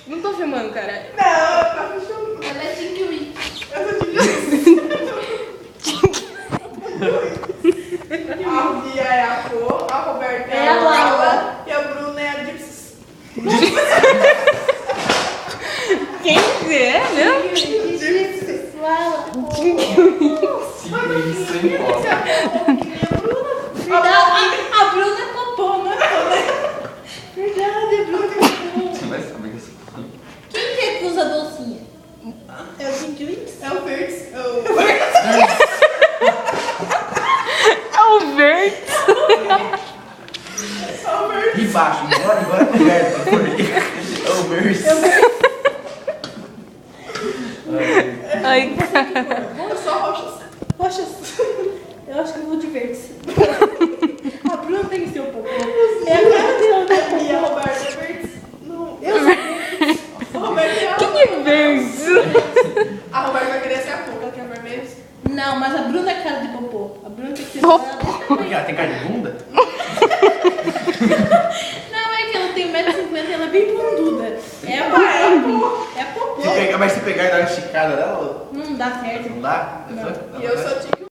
Não tô filmando, cara. Não, tá fechando. Ela é Tinky Winky. Eu sou de A Bia é a cor, a Roberta é a Lala e a Bruna é a Gypsy. Quem que é, né? Gypsy. Lala. A Bruna é popô, né? Verdade, a Bruna é popô. Você vai saber que eu sou. Quem que é que usa docinha? É o Tinky Winky? É o Verdes. É o verde. E baixo, agora coberto. É o verso. Ai, cara. Eu sou roxas. Roxas. Eu acho que eu vou de verdes. A Bruna tem que ser um pouco. É a cara dela, né? E a Roberta é Verdes. Não. Eu sou. A Roberta é a Quem é verde? A Roberta vai querer ser a cor, ela quer vermelho. Não, mas a Bruna é cara de popô. A Bruna tem que ser Popô. cara desse Porque tamanho. ela tem cara de bunda? Não, é que ela tem 1,50m e ela é bem bunduda. É a popô. É a popô. Mas se pegar e dar uma esticada dela, Não dá certo. não dá? Não. E eu sou tipo